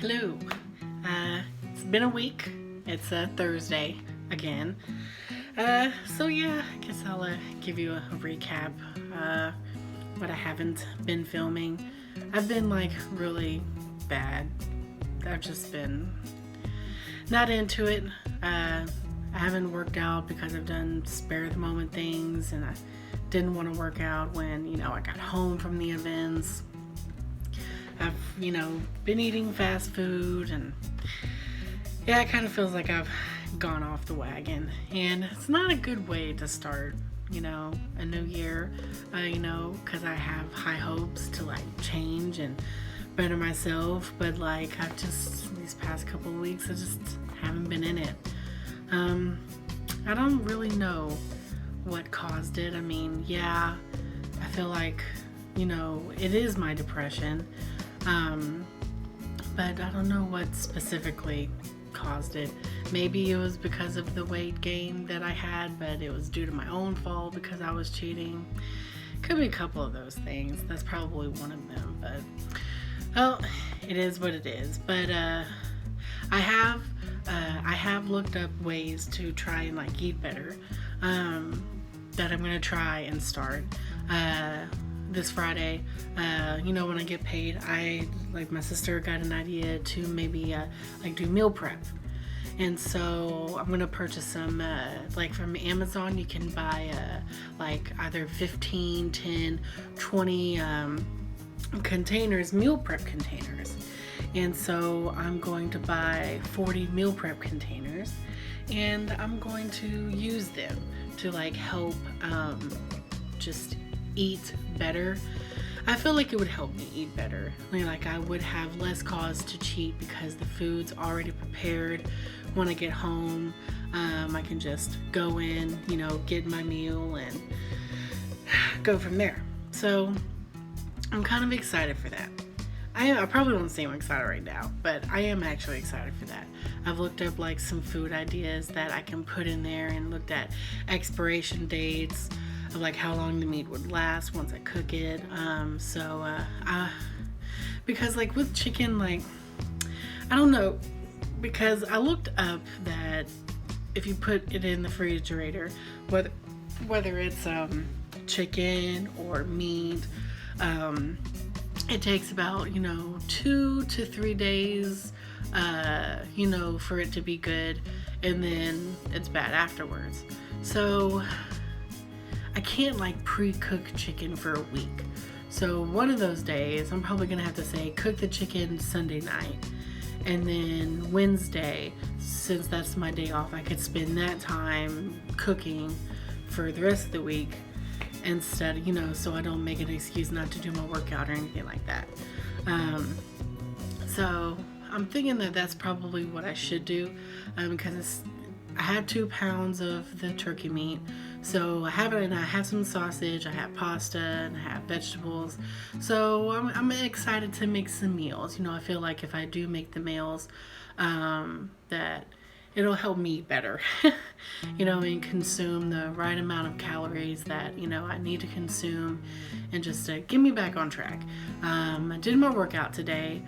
Hello. It's been a week. It's a Thursday again. So yeah, I guess I'll give you a recap. What I haven't been filming. I've been like really bad. I've just been not into it. I haven't worked out because I've done spare the moment things, and I didn't want to work out when I got home from the events. I've been eating fast food, and yeah, it kind of feels like I've gone off the wagon, and it's not a good way to start a new year, because I have high hopes to like change and better myself, but like I've just these past couple of weeks I just haven't been in it. I don't really know what caused it. I mean, yeah, I feel like it is my depression, but I don't know what specifically caused it. Maybe it was because of the weight gain that I had, but it was due to my own fault because I was cheating. Could be a couple of those things. That's probably one of them, but well, it is what it is. But I have looked up ways to try and like eat better, that I'm gonna try and start this Friday. When I get paid, my sister got an idea to maybe do meal prep. And so I'm gonna purchase some from Amazon. You can buy either 15, 10, 20 containers, meal prep containers. And so I'm going to buy 40 meal prep containers, and I'm going to use them to help just eat better. I feel like it would help me eat better. I would have less cause to cheat because the food's already prepared. When I get home, I can just go in, get my meal and go from there. So I'm kind of excited for that. I probably don't seem excited right now, but I am actually excited for that. I've looked up some food ideas that I can put in there and looked at expiration dates of how long the meat would last once I cook it. Because with chicken, I don't know, because I looked up that if you put it in the refrigerator, whether it's chicken or meat, it takes about 2 to 3 days for it to be good, and then it's bad afterwards. So I can't pre-cook chicken for a week. So one of those days I'm probably gonna have to say cook the chicken Sunday night, and then Wednesday, since that's my day off, I could spend that time cooking for the rest of the week instead, so I don't make an excuse not to do my workout or anything like that. So I'm thinking that that's probably what I should do, because I had 2 pounds of the turkey meat. So I have some sausage, I have pasta, and I have vegetables. So I'm excited to make some meals. I feel like if I do make the meals, that it'll help me eat better, and consume the right amount of calories that, I need to consume, and just to get me back on track. I did my workout today,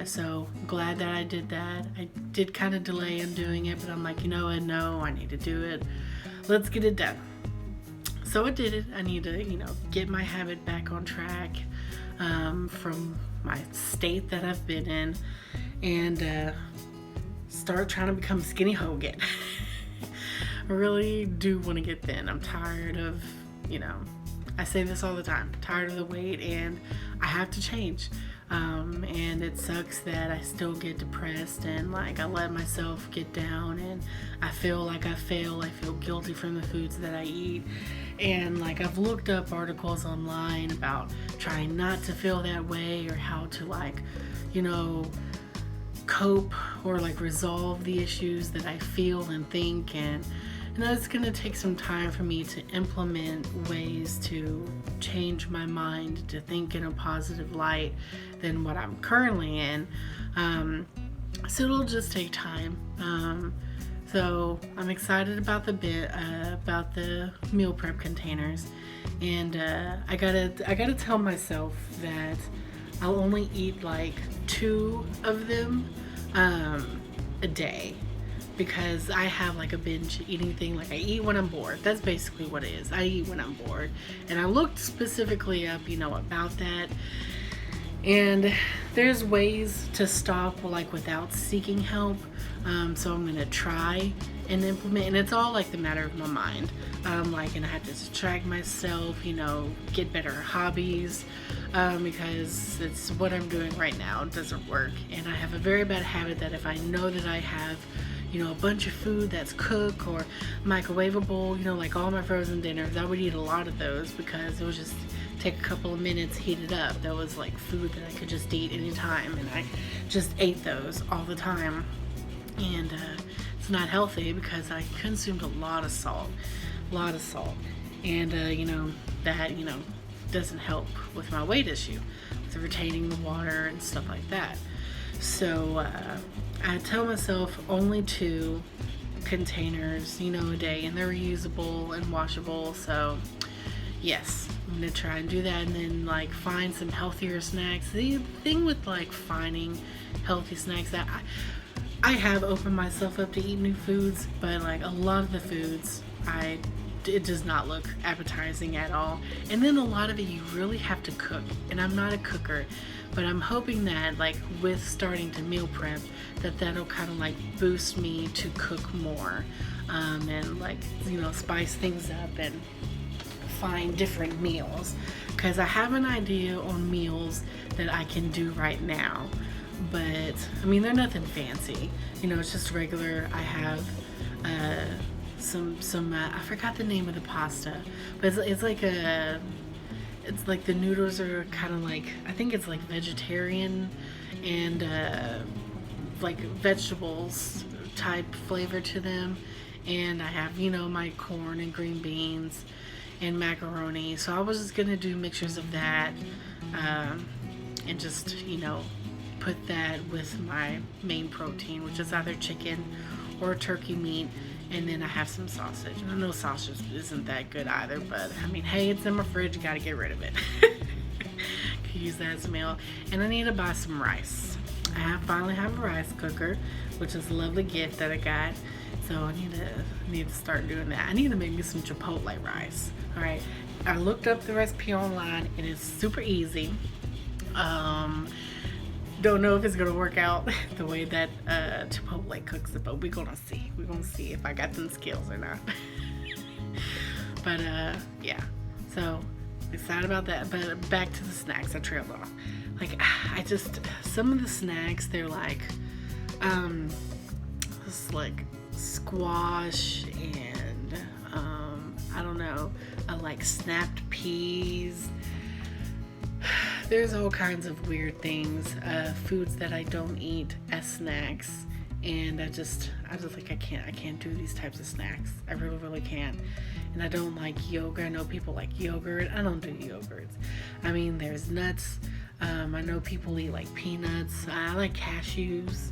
so glad that I did that. I did kind of delay in doing it, but I'm like, no, I need to do it. Let's get it done. So I did it. I need to, get my habit back on track, from my state that I've been in, and start trying to become skinny Hogan. I really do want to get thin. I'm tired of, I say this all the time, tired of the weight, and I have to change. And it sucks that I still get depressed, and I let myself get down, and I feel like I fail. I feel guilty from the foods that I eat, and I've looked up articles online about trying not to feel that way, or how to cope or resolve the issues that I feel and think. And it's going to take some time for me to implement ways to change my mind to think in a positive light than what I'm currently in. So it'll just take time. So I'm excited about the meal prep containers, and I gotta tell myself that I'll only eat like 2 of them a day, because I have like a binge eating thing. Like I eat when I'm bored. That's basically what it is. I eat when I'm bored. And I looked specifically up, about that. And there's ways to stop like without seeking help. So I'm gonna try and implement, and it's all like the matter of my mind. And I have to distract myself, get better hobbies, because it's what I'm doing right now. It doesn't work, and I have a very bad habit that if I know that I have a bunch of food that's cooked or microwavable, like all my frozen dinners, I would eat a lot of those because it was just take a couple of minutes, heat it up. That was like food that I could just eat anytime, and I just ate those all the time. And it's not healthy because I consumed a lot of salt, and that doesn't help with my weight issue, with retaining the water and stuff like that. So I tell myself only 2 containers, a day, and they're reusable and washable. So yes, I'm gonna try and do that, and then like find some healthier snacks. The thing with like finding healthy snacks, that I have opened myself up to eat new foods, but like a lot of the foods, it does not look appetizing at all. And then a lot of it you really have to cook, and I'm not a cooker, but I'm hoping that like with starting to meal prep, that'll kind of like boost me to cook more, and like spice things up and find different meals, because I have an idea on meals that I can do right now. But I mean, they're nothing fancy, it's just regular. I have some I forgot the name of the pasta, but it's like the noodles are kind of like, I think it's like vegetarian and like vegetables type flavor to them. And I have my corn and green beans and macaroni. So I was just gonna do mixtures of that, and just put that with my main protein, which is either chicken or turkey meat, and then I have some sausage. And I know sausage isn't that good either, but I mean, hey, it's in my fridge, you gotta get rid of it. Could use that as a meal. And I need to buy some rice. I finally have a rice cooker, which is a lovely gift that I got. So I need to start doing that. I need to make me some Chipotle rice. All right, I looked up the recipe online, and it's super easy. Don't know if it's gonna work out the way that Chipotle cooks it, but we're gonna see. We're gonna see if I got them skills or not. But yeah, so excited about that. But back to the snacks. I trailed off. Like some of the snacks, they're like just like squash and I don't know, like snapped peas. There's all kinds of weird things, foods that I don't eat as snacks, and I just like I can't do these types of snacks. I really can't. And I don't like yogurt. I know people like yogurt. I don't do yogurts. I mean, there's nuts. I know people eat like peanuts. I like cashews.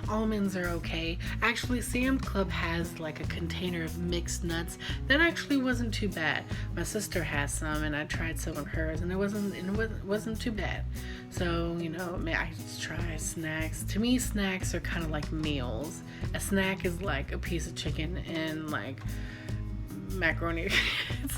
Almonds are okay. Actually, Sam's Club has like a container of mixed nuts that actually wasn't too bad. My sister has some, and I tried some of hers, and it wasn't too bad. So I just try snacks. To me, snacks are kind of like meals. A snack is like a piece of chicken and like macaroni.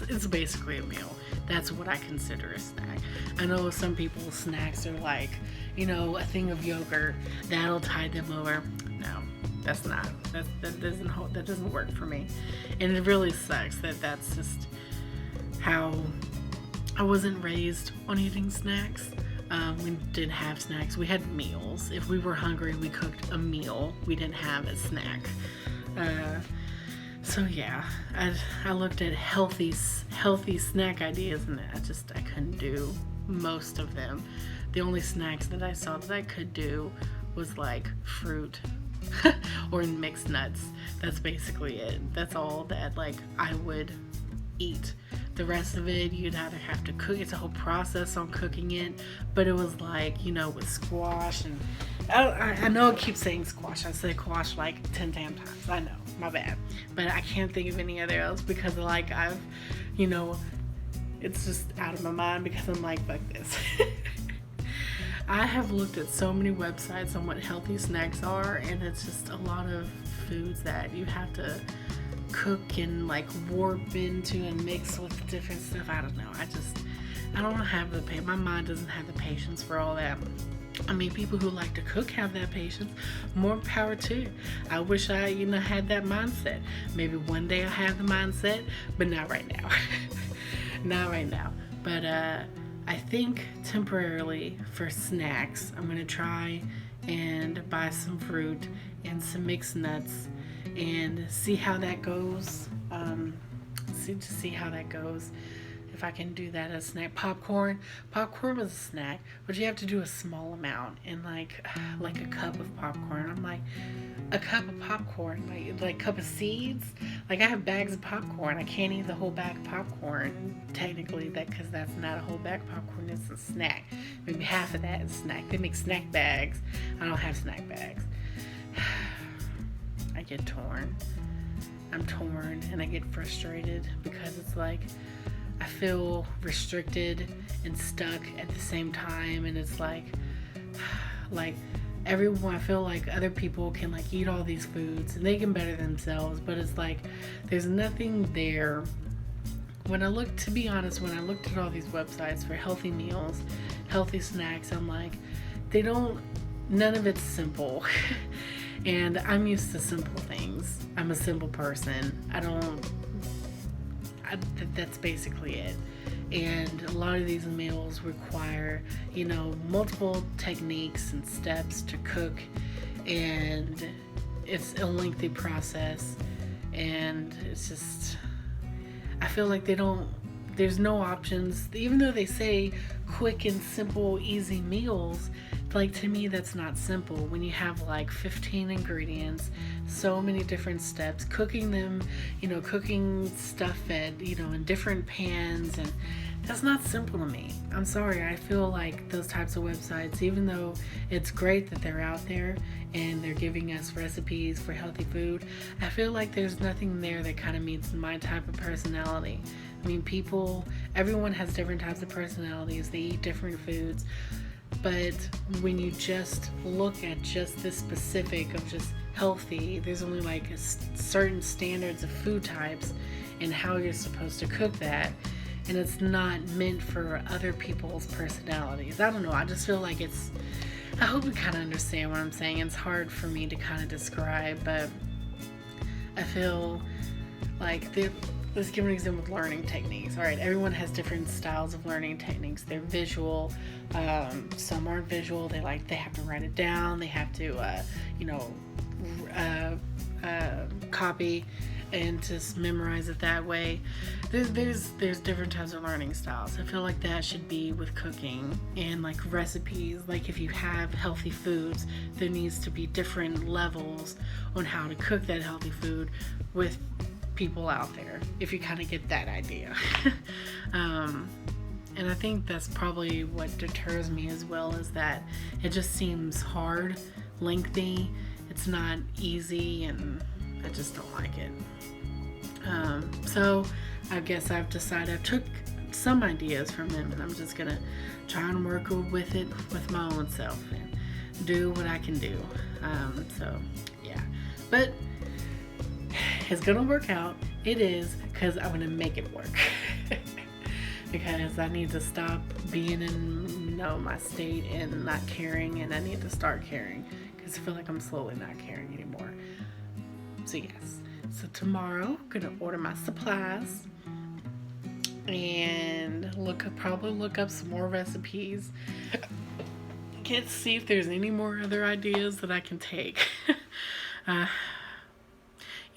It's basically a meal. That's what I consider a snack. I know some people's snacks are like, a thing of yogurt that'll tide them over. No, that's not. That doesn't work for me. And it really sucks that that's just how I wasn't raised on eating snacks. We didn't have snacks. We had meals. If we were hungry, we cooked a meal. We didn't have a snack. So yeah, I looked at healthy snack ideas, and I couldn't do most of them. The only snacks that I saw that I could do was like fruit or mixed nuts. That's basically it. That's all that like I would eat. The rest of it, you'd either have to cook. It's a whole process on cooking it, but it was like, with squash, and I know I keep saying squash. I say squash like 10 times. I know, my bad. But I can't think of any other else because like it's just out of my mind because I'm like, fuck this. I have looked at so many websites on what healthy snacks are, and it's just a lot of foods that you have to cook and like warp into and mix with different stuff. I don't know. I don't have my mind doesn't have the patience for all that. I mean, people who like to cook have that patience. More power to you. I wish I, had that mindset. Maybe one day I'll have the mindset, but not right now. Not right now. But I think temporarily for snacks, I'm going to try and buy some fruit and some mixed nuts and see how that goes. See how that goes. If I can do that as a snack. Popcorn was a snack, but you have to do a small amount, and like a cup of popcorn. I'm like, a cup of popcorn, like cup of seeds. Like, I have bags of popcorn. I can't eat the whole bag of popcorn technically, because that's not a whole bag of popcorn. It's a snack. Maybe half of that is snack. They make snack bags. I don't have snack bags. I get torn. I'm torn, and I get frustrated because it's like I feel restricted and stuck at the same time, and it's like everyone, I feel like other people can like eat all these foods and they can better themselves, but it's like there's nothing there. To be honest, when I looked at all these websites for healthy meals, healthy snacks, I'm like, none of it's simple. And I'm used to simple things. I'm a simple person. That's basically it. And a lot of these meals require, multiple techniques and steps to cook, and it's a lengthy process, and it's just, I feel like there's no options, even though they say quick and simple, easy meals. Like, to me, that's not simple when you have like 15 ingredients, so many different steps, cooking them, cooking stuff in different pans, and that's not simple to me. I'm sorry. I feel like those types of websites, even though it's great that they're out there and they're giving us recipes for healthy food, I feel like there's nothing there that kind of meets my type of personality. I mean, everyone has different types of personalities. They eat different foods. But when you just look at just this specific of just healthy, there's only like certain standards of food types and how you're supposed to cook that. And it's not meant for other people's personalities. I don't know. I just feel like I hope you kind of understand what I'm saying. It's hard for me to kind of describe, but I feel like let's give an example with learning techniques. All right, everyone has different styles of learning techniques. They're visual. Some aren't visual. They have to write it down. They have to, copy and just memorize it that way. There's different types of learning styles. I feel like that should be with cooking and like recipes. Like, if you have healthy foods, there needs to be different levels on how to cook that healthy food with people out there, if you kind of get that idea. And I think that's probably what deters me as well, is that it just seems hard, lengthy, it's not easy, and I just don't like it. So I guess I've decided, I took some ideas from them, and I'm just gonna try and work with it with my own self and do what I can do. So yeah, but it's gonna work out. It is, because I'm gonna make it work. Because I need to stop being in my state and not caring, and I need to start caring, because I feel like I'm slowly not caring anymore. So yes, so tomorrow I'm gonna order my supplies and probably look up some more recipes. See if there's any more other ideas that I can take.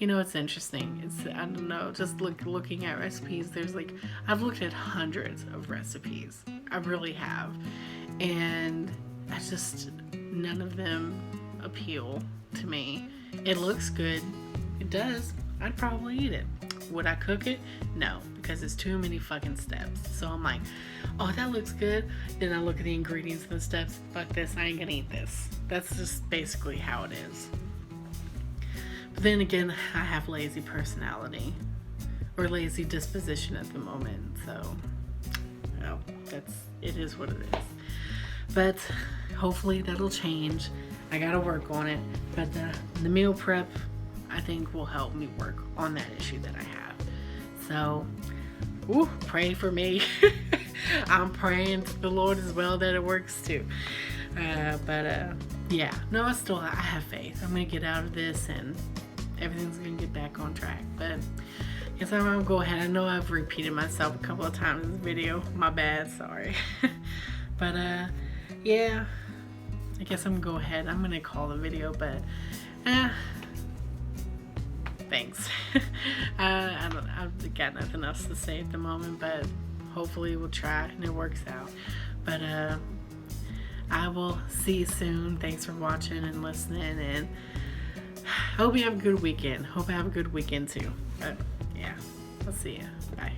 It's interesting. I don't know, just looking at recipes, I've looked at hundreds of recipes. I really have. And none of them appeal to me. It looks good. It does. I'd probably eat it. Would I cook it? No, because it's too many fucking steps. So I'm like, oh, that looks good. Then I look at the ingredients and the steps. Fuck this, I ain't gonna eat this. That's just basically how it is. Then again, I have lazy personality or lazy disposition at the moment, so it is what it is. but hopefully that'll change. I gotta work on it, but the meal prep I think will help me work on that issue that I have. So pray for me. I'm praying to the Lord as well that it works too. Yeah, no, I have faith. I'm gonna get out of this and everything's gonna get back on track. But I guess I'm gonna go ahead. I know I've repeated myself a couple of times in this video. My bad, sorry. But yeah, I guess I'm gonna go ahead. I'm gonna call the video, but thanks. I've got nothing else to say at the moment, but hopefully we'll try and it works out. But I will see you soon. Thanks for watching and listening, and hope you have a good weekend. Hope I have a good weekend too. But yeah, I'll see you. Bye.